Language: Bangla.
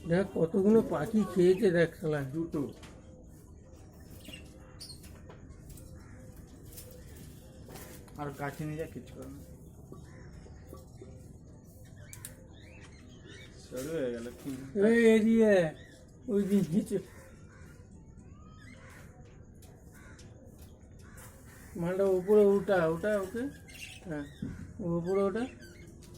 দেখ কতগুলো পাখি খেয়েছে, দেখ শালা। দুটো আর গাছে নিয়ে যা কিছু করে না, শুরু হয়ে গেল কি এই এরিয়া ওই দিন কিছু মালটা উপরে উঠা ওটা, ওকে হ্যাঁ উপরে ওটা।